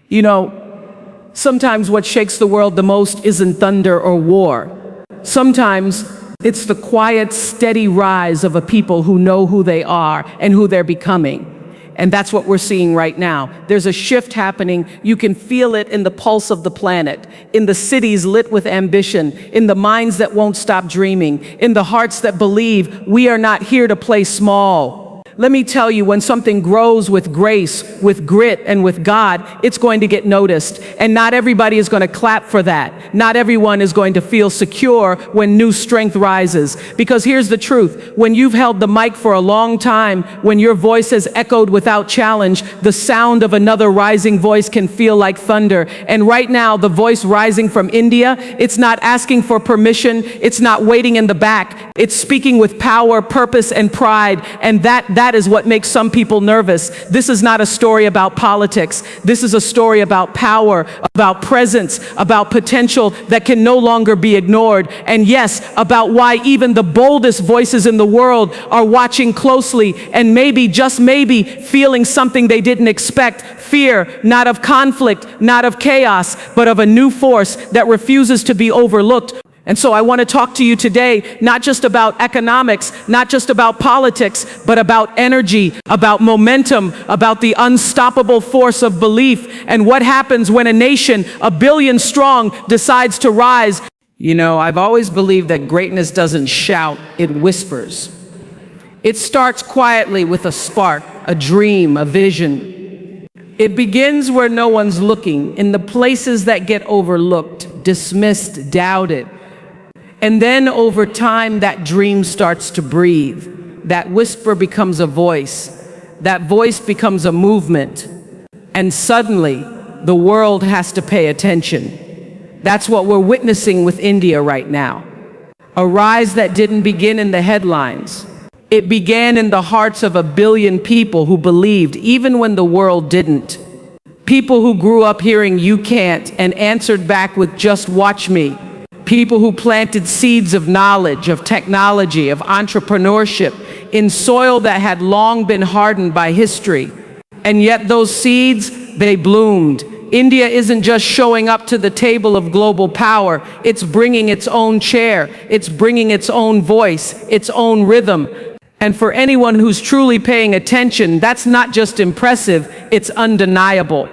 You know, sometimes what shakes the world the most isn't thunder or war. Sometimes it's the quiet, steady rise of a people who know who they are and who they're becoming. And that's what we're seeing right now. There's a shift happening. You can feel it in the pulse of the planet, in the cities lit with ambition, in the minds that won't stop dreaming, in the hearts that believe we are not here to play small. Let me tell you, when something grows with grace, with grit, and with God, it's going to get noticed. And not everybody is going to clap for that. Not everyone is going to feel secure when new strength rises. Because here's the truth. When you've held the mic for a long time, when your voice has echoed without challenge, the sound of another rising voice can feel like thunder. And right now, the voice rising from India, it's not asking for permission. It's not waiting in the back. It's speaking with power, purpose, and pride. And that is what makes some people nervous. This is not a story about politics. This is a story about power, about presence, about potential that can no longer be ignored. And yes, about why even the boldest voices in the world are watching closely and maybe, just maybe, feeling something they didn't expect. Fear, not of conflict, not of chaos, but of a new force that refuses to be overlooked. And so I want to talk to you today, not just about economics, not just about politics, but about energy, about momentum, about the unstoppable force of belief, and what happens when a nation, 1 billion strong, decides to rise. You know, I've always believed that greatness doesn't shout, it whispers. It starts quietly with a spark, a dream, a vision. It begins where no one's looking, in the places that get overlooked, dismissed, doubted. And then over time, that dream starts to breathe. That whisper becomes a voice. That voice becomes a movement. And suddenly, the world has to pay attention. That's what we're witnessing with India right now. A rise that didn't begin in the headlines. It began in the hearts of 1 billion people who believed, even when the world didn't. People who grew up hearing "you can't" and answered back with "just watch me." People who planted seeds of knowledge, of technology, of entrepreneurship in soil that had long been hardened by history. And yet those seeds, they bloomed. India isn't just showing up to the table of global power. It's bringing its own chair. It's bringing its own voice, its own rhythm. And for anyone who's truly paying attention, that's not just impressive, it's undeniable.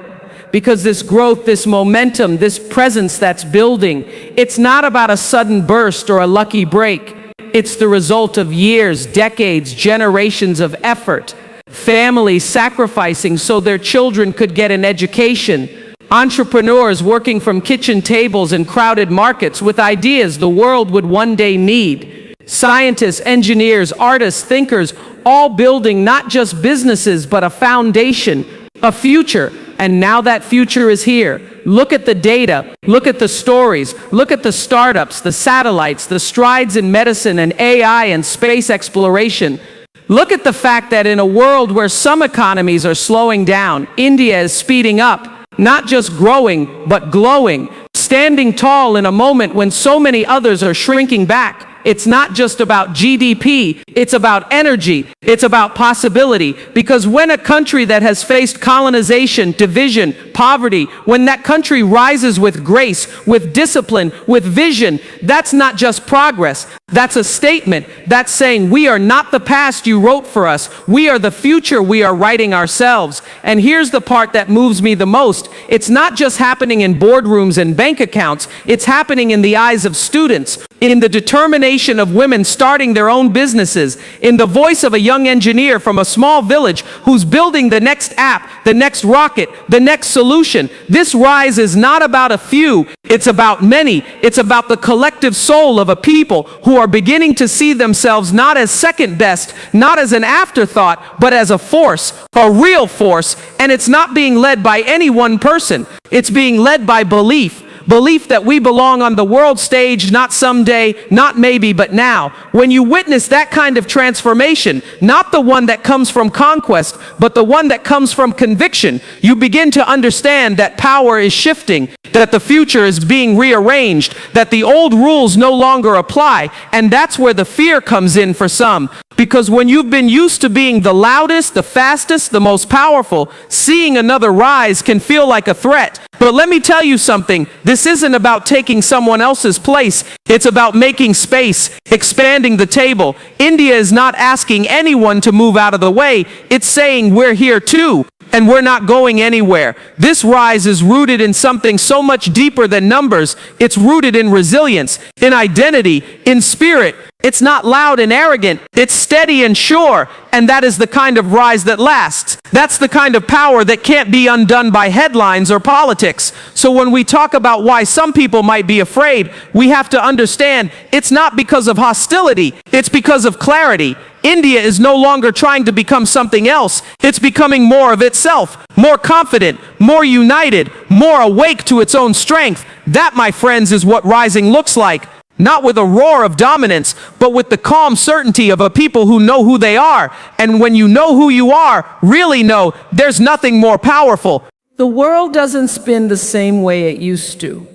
Because this growth, this momentum, this presence that's building, it's not about a sudden burst or a lucky break. It's the result of years, decades, generations of effort. Families sacrificing so their children could get an education. Entrepreneurs working from kitchen tables in crowded markets with ideas the world would one day need. Scientists, engineers, artists, thinkers, all building not just businesses, but a foundation, a future. And now that future is here. Look at the data, look at the stories, look at the startups, the satellites, the strides in medicine and AI and space exploration. Look at the fact that in a world where some economies are slowing down, India is speeding up, not just growing, but glowing, standing tall in a moment when so many others are shrinking back. It's not just about GDP, it's about energy, it's about possibility. Because when a country that has faced colonization, division, poverty, when that country rises with grace, with discipline, with vision, that's not just progress, that's a statement. That's saying we are not the past you wrote for us, we are the future we are writing ourselves. And here's the part that moves me the most. It's not just happening in boardrooms and bank accounts, it's happening in the eyes of students, in the determination of women starting their own businesses, in the voice of a young engineer from a small village who's building the next app, the next rocket, the next solution. This rise is not about a few, it's about many. It's about the collective soul of a people who are beginning to see themselves not as second best, not as an afterthought, but as a force, a real force. And it's not being led by any one person. It's being led by belief. Belief that we belong on the world stage, not someday, not maybe, but now. When you witness that kind of transformation, not the one that comes from conquest, but the one that comes from conviction, you begin to understand that power is shifting. that the future is being rearranged, that the old rules no longer apply. And that's where the fear comes in for some. Because when you've been used to being the loudest, the fastest, the most powerful, seeing another rise can feel like a threat. But let me tell you something, this isn't about taking someone else's place. It's about making space, expanding the table. India is not asking anyone to move out of the way. It's saying we're here too, and we're not going anywhere. This rise is rooted in something so much deeper than numbers. It's rooted in resilience, in identity, in spirit. It's not loud and arrogant. It's steady and sure. And that is the kind of rise that lasts. That's the kind of power that can't be undone by headlines or politics. So when we talk about why some people might be afraid, we have to understand it's not because of hostility. It's because of clarity. India is no longer trying to become something else. It's becoming more of itself, more confident, more united, more awake to its own strength. That, my friends, is what rising looks like. Not with a roar of dominance, but with the calm certainty of a people who know who they are. And when you know who you are, really know, there's nothing more powerful. The world doesn't spin the same way it used to.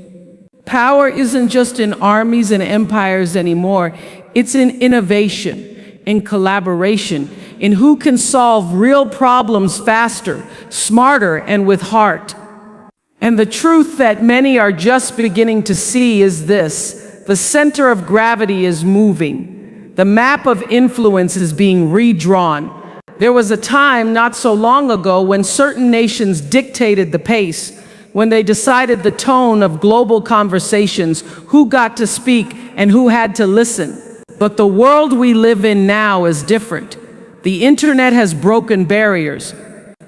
Power isn't just in armies and empires anymore. It's in innovation, in collaboration, in who can solve real problems faster, smarter, and with heart. And the truth that many are just beginning to see is this. The center of gravity is moving. The map of influence is being redrawn. There was a time not so long ago when certain nations dictated the pace, when they decided the tone of global conversations, who got to speak and who had to listen. But the world we live in now is different. The internet has broken barriers.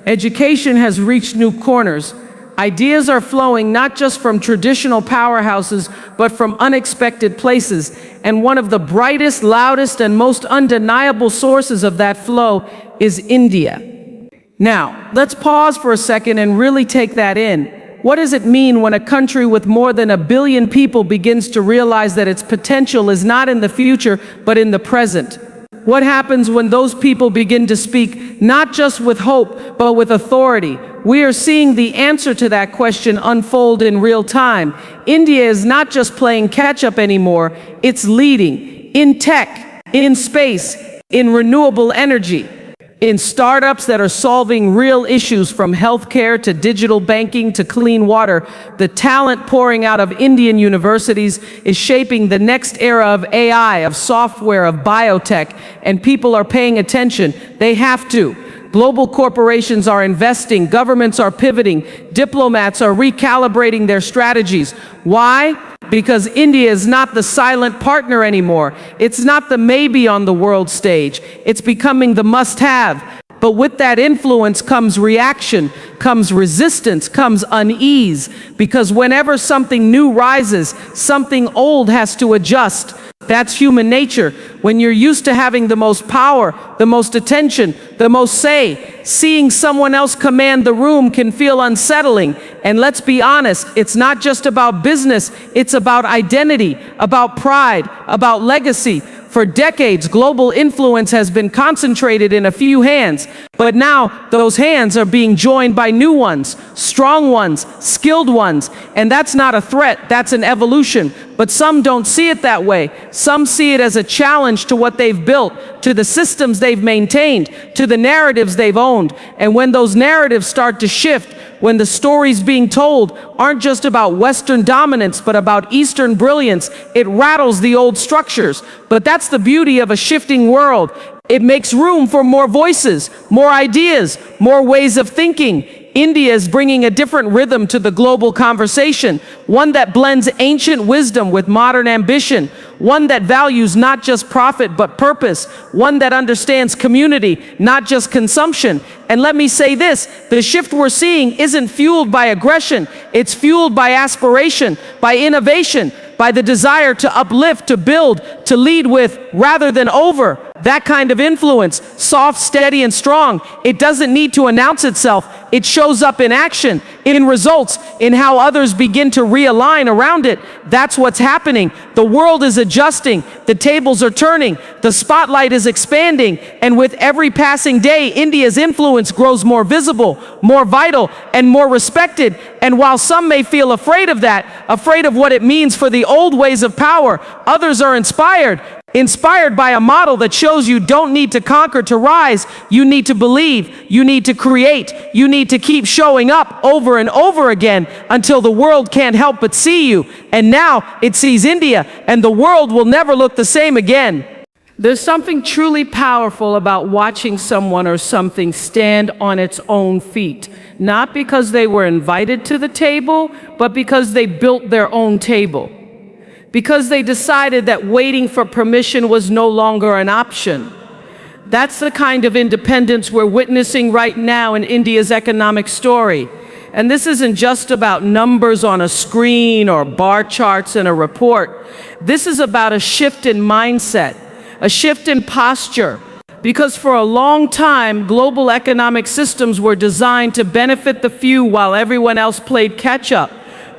Education has reached new corners. Ideas are flowing not just from traditional powerhouses, but from unexpected places. And one of the brightest, loudest, and most undeniable sources of that flow is India. Now, let's pause for a second and really take that in. What does it mean when a country with more than 1 billion people begins to realize that its potential is not in the future, but in the present? What happens when those people begin to speak not just with hope, but with authority? We are seeing the answer to that question unfold in real time. India is not just playing catch-up anymore, it's leading in tech, in space, in renewable energy, in startups that are solving real issues from healthcare to digital banking to clean water. The talent pouring out of Indian universities is shaping the next era of AI, of software, of biotech, and people are paying attention. They have to. Global corporations are investing, governments are pivoting, diplomats are recalibrating their strategies. Why? Because India is not the silent partner anymore. It's not the maybe on the world stage. It's becoming the must-have. But with that influence comes reaction, comes resistance, comes unease. Because whenever something new rises, something old has to adjust. That's human nature. When you're used to having the most power, the most attention, the most say, seeing someone else command the room can feel unsettling. And let's be honest, it's not just about business, it's about identity, about pride, about legacy. For decades, global influence has been concentrated in a few hands, but now those hands are being joined by new ones, strong ones, skilled ones, and that's not a threat, that's an evolution. But some don't see it that way. Some see it as a challenge to what they've built, to the systems they've maintained, to the narratives they've owned. And when those narratives start to shift, when the stories being told aren't just about Western dominance, but about Eastern brilliance, it rattles the old structures. But that's the beauty of a shifting world. It makes room for more voices, more ideas, more ways of thinking. India is bringing a different rhythm to the global conversation, one that blends ancient wisdom with modern ambition, one that values not just profit but purpose, one that understands community, not just consumption. And let me say this, the shift we're seeing isn't fueled by aggression, it's fueled by aspiration, by innovation, by the desire to uplift, to build, to lead with, rather than over. That kind of influence, soft, steady, and strong, it doesn't need to announce itself. It shows up in action, in results, in how others begin to realign around it. That's what's happening. The world is adjusting. The tables are turning. The spotlight is expanding. And with every passing day, India's influence grows more visible, more vital, and more respected. And while some may feel afraid of that, afraid of what it means for the old ways of power, others are inspired by a model that shows you don't need to conquer to rise. You need to believe. You need to create. You need to keep showing up over and over again until the world can't help but see you. And now it sees India, and the world will never look the same again. There's something truly powerful about watching someone or something stand on its own feet, not because they were invited to the table, but because they built their own table. Because they decided that waiting for permission was no longer an option. That's the kind of independence we're witnessing right now in India's economic story. And this isn't just about numbers on a screen or bar charts in a report. This is about a shift in mindset, a shift in posture. Because for a long time, global economic systems were designed to benefit the few while everyone else played catch-up.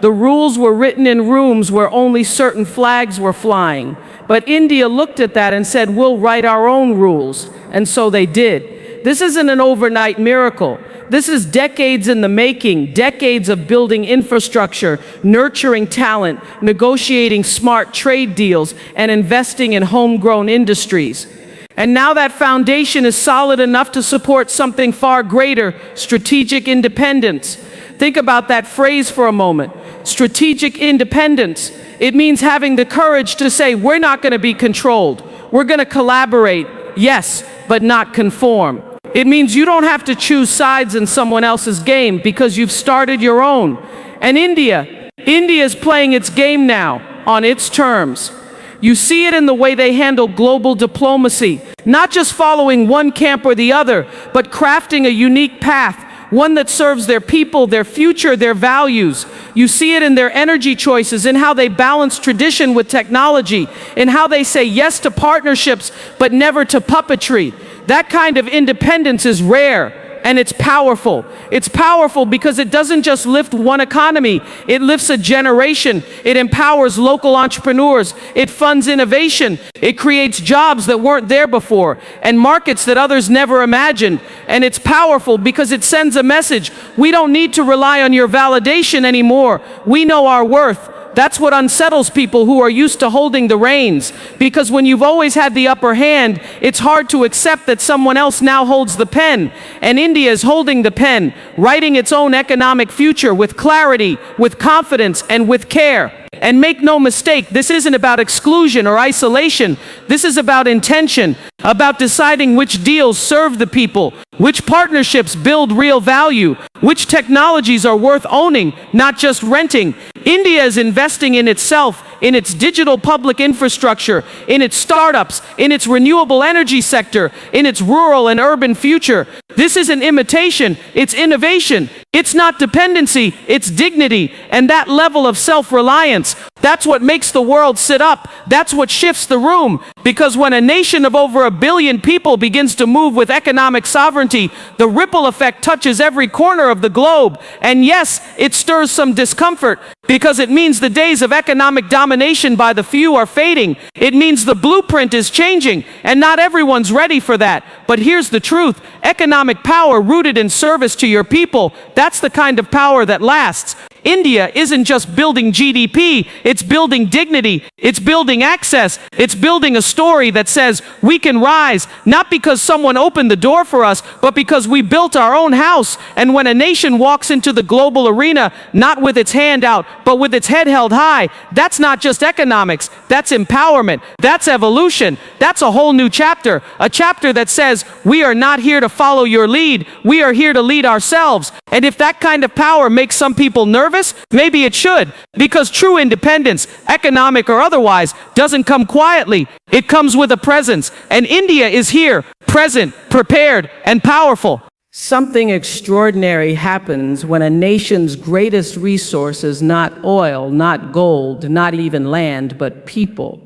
The rules were written in rooms where only certain flags were flying. But India looked at that and said, we'll write our own rules. And so they did. This isn't an overnight miracle. This is decades in the making, decades of building infrastructure, nurturing talent, negotiating smart trade deals, and investing in homegrown industries. And now that foundation is solid enough to support something far greater, strategic independence. Think about that phrase for a moment. Strategic independence. It means having the courage to say, we're not going to be controlled. We're going to collaborate, yes, but not conform. It means you don't have to choose sides in someone else's game because you've started your own. And India is playing its game now on its terms. You see it in the way they handle global diplomacy, not just following one camp or the other, but crafting a unique path, one that serves their people, their future, their values. You see it in their energy choices, in how they balance tradition with technology, in how they say yes to partnerships, but never to puppetry. That kind of independence is rare. And it's powerful. It's powerful because it doesn't just lift one economy, it lifts a generation. It empowers local entrepreneurs. It funds innovation. It creates jobs that weren't there before and markets that others never imagined. And it's powerful because it sends a message. We don't need to rely on your validation anymore. We know our worth. That's what unsettles people who are used to holding the reins. Because when you've always had the upper hand, it's hard to accept that someone else now holds the pen. And India is holding the pen, writing its own economic future with clarity, with confidence, and with care. And make no mistake, this isn't about exclusion or isolation. This is about intention, about deciding which deals serve the people, which partnerships build real value, which technologies are worth owning, not just renting. India is investing in itself, in its digital public infrastructure, in its startups, in its renewable energy sector, in its rural and urban future. This isn't imitation, it's innovation. It's not dependency, it's dignity. And that level of self-reliance, that's what makes the world sit up. That's what shifts the room. Because when a nation of over 1 billion people begins to move with economic sovereignty, the ripple effect touches every corner of the globe. And yes, it stirs some discomfort because it means the days of economic domination by the few are fading. It means the blueprint is changing, and not everyone's ready for that. But here's the truth. Economic power rooted in service to your people, that's the kind of power that lasts. India isn't just building GDP, it's building dignity, it's building access, it's building a story that says we can rise, not because someone opened the door for us, but because we built our own house. And when a nation walks into the global arena, not with its hand out, but with its head held high, that's not just economics, that's empowerment, that's evolution, that's a whole new chapter, a chapter that says we are not here to follow your lead, we are here to lead ourselves. And if that kind of power makes some people nervous, maybe it should, because true independence, economic or otherwise, doesn't come quietly. It comes with a presence, and India is here, present, prepared, and powerful. Something extraordinary happens when a nation's greatest resource is not oil, not gold, not even land, but people.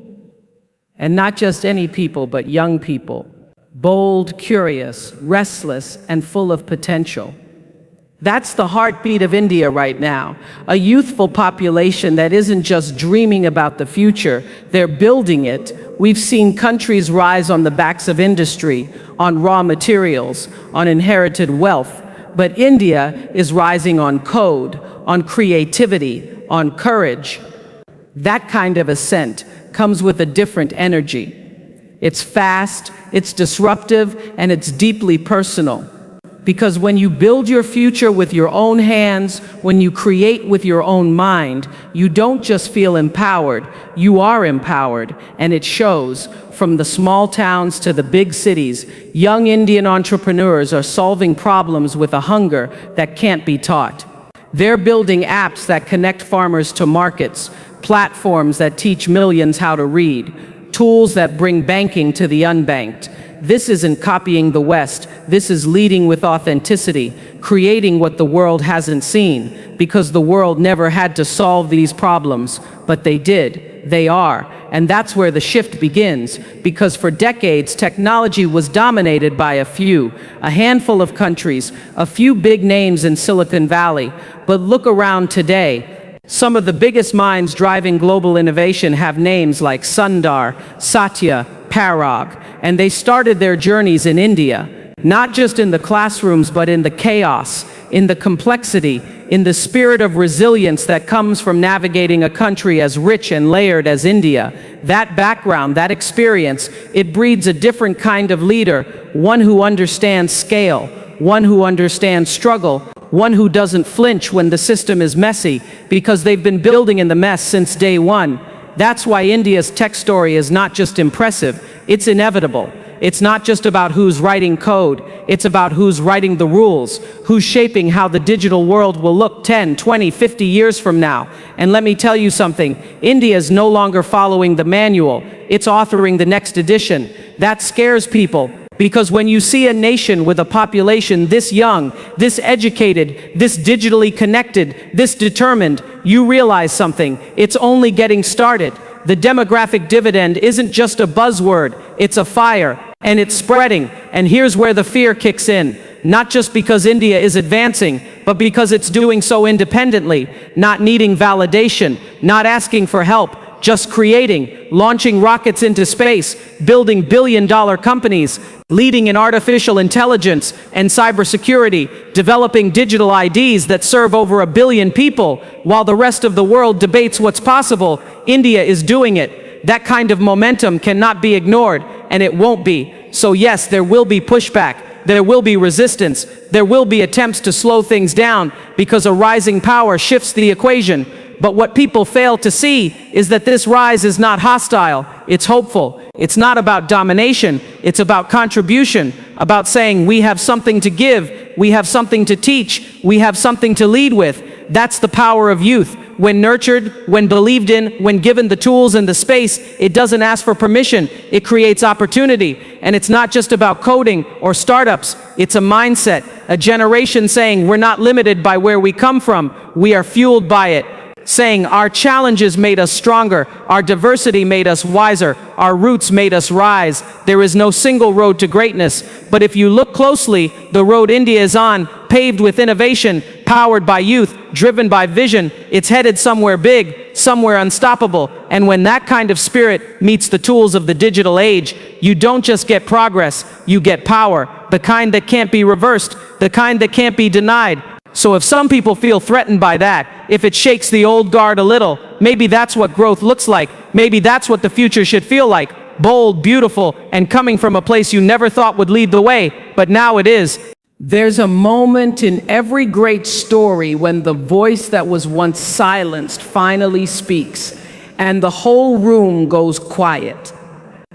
And not just any people, but young people. Bold, curious, restless, and full of potential. That's the heartbeat of India right now. A youthful population that isn't just dreaming about the future, they're building it. We've seen countries rise on the backs of industry, on raw materials, on inherited wealth. But India is rising on code, on creativity, on courage. That kind of ascent comes with a different energy. It's fast, it's disruptive, and it's deeply personal. Because when you build your future with your own hands, when you create with your own mind, you don't just feel empowered, you are empowered, and it shows. From the small towns to the big cities, young Indian entrepreneurs are solving problems with a hunger that can't be taught. They're building apps that connect farmers to markets, platforms that teach millions how to read, tools that bring banking to the unbanked. This isn't copying the West, this is leading with authenticity, creating what the world hasn't seen, because the world never had to solve these problems, but they did, they are. And that's where the shift begins, because for decades technology was dominated by a handful of countries, a few big names in Silicon Valley. But look around today. Some of the biggest minds driving global innovation have names like Sundar, Satya, Parag, and they started their journeys in India, not just in the classrooms, but in the chaos, in the complexity, in the spirit of resilience that comes from navigating a country as rich and layered as India. That background, that experience, it breeds a different kind of leader, one who understands scale, one who understands struggle, one who doesn't flinch when the system is messy, because they've been building in the mess since day one. That's why India's tech story is not just impressive, it's inevitable. It's not just about who's writing code, it's about who's writing the rules, who's shaping how the digital world will look 10, 20, 50 years from now. And let me tell you something, India is no longer following the manual, it's authoring the next edition. That scares people, because when you see a nation with a population this young, this educated, this digitally connected, this determined, you realize something. It's only getting started. The demographic dividend isn't just a buzzword, it's a fire, and it's spreading. And here's where the fear kicks in. Not just because India is advancing, but because it's doing so independently, not needing validation, not asking for help, just creating, launching rockets into space, building billion-dollar companies, leading in artificial intelligence and cybersecurity, developing digital IDs that serve over 1 billion people, while the rest of the world debates what's possible. India is doing it. That kind of momentum cannot be ignored, and it won't be. So yes, there will be pushback. There will be resistance. There will be attempts to slow things down, because a rising power shifts the equation. But what people fail to see is that this rise is not hostile, it's hopeful. It's not about domination, it's about contribution, about saying we have something to give, we have something to teach, we have something to lead with. That's the power of youth. When nurtured, when believed in, when given the tools and the space, it doesn't ask for permission, it creates opportunity. And it's not just about coding or startups, it's a mindset, a generation saying we're not limited by where we come from, we are fueled by it. Saying our challenges made us stronger, our diversity made us wiser, our roots made us rise. There is no single road to greatness, but if you look closely, the road India is on, paved with innovation, powered by youth, driven by vision, it's headed somewhere big, somewhere unstoppable. And when that kind of spirit meets the tools of the digital age, you don't just get progress, you get power, the kind that can't be reversed, the kind that can't be denied. So if some people feel threatened by that, if it shakes the old guard a little, maybe that's what growth looks like. Maybe that's what the future should feel like. Bold, beautiful, and coming from a place you never thought would lead the way, but now it is. There's a moment in every great story when the voice that was once silenced finally speaks, and the whole room goes quiet.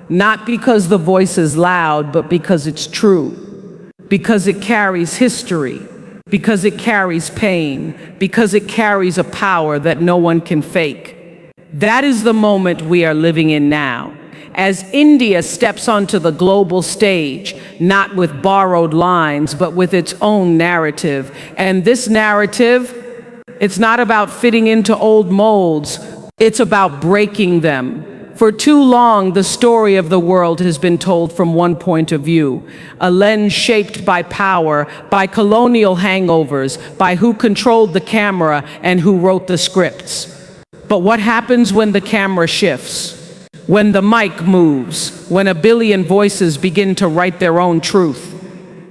Not because the voice is loud, but because it's true. Because it carries history. Because it carries pain, because it carries a power that no one can fake. That is the moment we are living in now. As India steps onto the global stage, not with borrowed lines, but with its own narrative. And this narrative, it's not about fitting into old molds, it's about breaking them. For too long, the story of the world has been told from one point of view, a lens shaped by power, by colonial hangovers, by who controlled the camera and who wrote the scripts. But what happens when the camera shifts? When the mic moves, when a billion voices begin to write their own truth?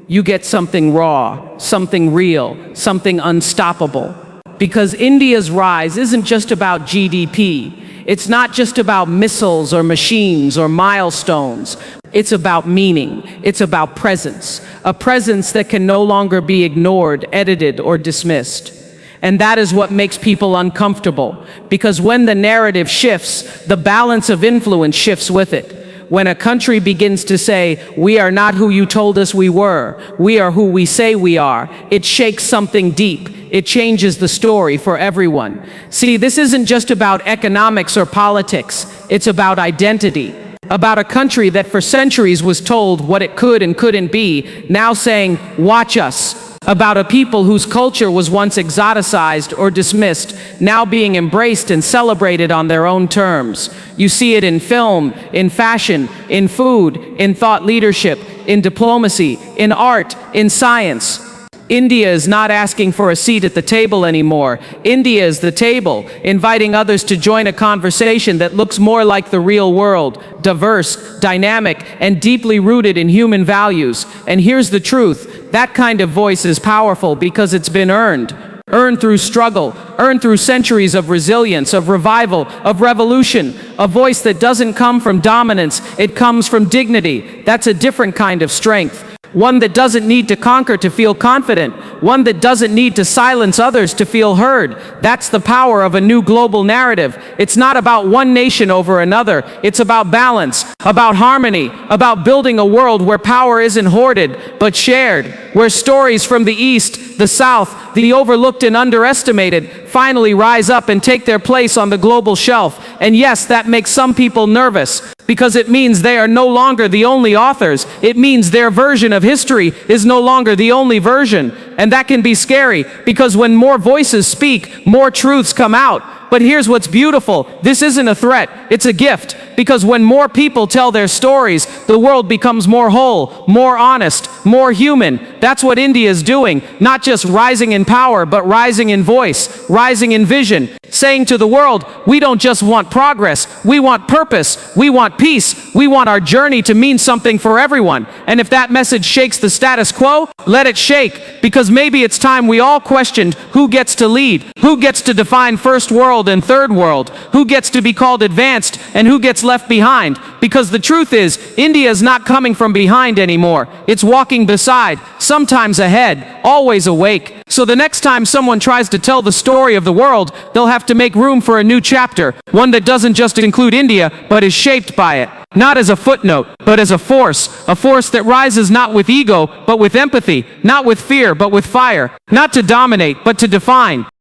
You get something raw, something real, something unstoppable. Because India's rise isn't just about GDP. It's not just about missiles or machines or milestones. It's about meaning. It's about presence. A presence that can no longer be ignored, edited, or dismissed. And that is what makes people uncomfortable. Because when the narrative shifts, the balance of influence shifts with it. When a country begins to say, we are not who you told us we were, we are who we say we are, it shakes something deep. It changes the story for everyone. See, this isn't just about economics or politics. It's about identity. About a country that for centuries was told what it could and couldn't be, now saying, watch us. About a people whose culture was once exoticized or dismissed, now being embraced and celebrated on their own terms. You see it in film, in fashion, in food, in thought leadership, in diplomacy, in art, in science. India is not asking for a seat at the table anymore. India is the table, inviting others to join a conversation that looks more like the real world, diverse, dynamic, and deeply rooted in human values. And here's the truth, that kind of voice is powerful because it's been earned. Earned through struggle, earned through centuries of resilience, of revival, of revolution. A voice that doesn't come from dominance, it comes from dignity. That's a different kind of strength. One that doesn't need to conquer to feel confident. One that doesn't need to silence others to feel heard. That's the power of a new global narrative. It's not about one nation over another. It's about balance, about harmony, about building a world where power isn't hoarded, but shared. Where stories from the East, the South, the overlooked and underestimated finally rise up and take their place on the global shelf. And yes, that makes some people nervous, because it means they are no longer the only authors. It means their version of history is no longer the only version. And that can be scary, because when more voices speak, more truths come out. But here's what's beautiful. This isn't a threat, it's a gift. Because when more people tell their stories, the world becomes more whole, more honest, more human. That's what India is doing. Not just rising in power, but rising in voice, rising in vision. Saying to the world, we don't just want progress, we want purpose, we want peace, we want our journey to mean something for everyone. And if that message shakes the status quo, let it shake. Because maybe it's time we all questioned who gets to lead, who gets to define first world and third world, who gets to be called advanced and who gets left behind. Because the truth is, India is not coming from behind anymore. It's walking beside, sometimes ahead, always awake. So the next time someone tries to tell the story of the world, they'll have to make room for a new chapter, one that doesn't just include India, but is shaped by it. Not as a footnote, but as a force that rises not with ego, but with empathy, not with fear, but with fire, not to dominate, but to define.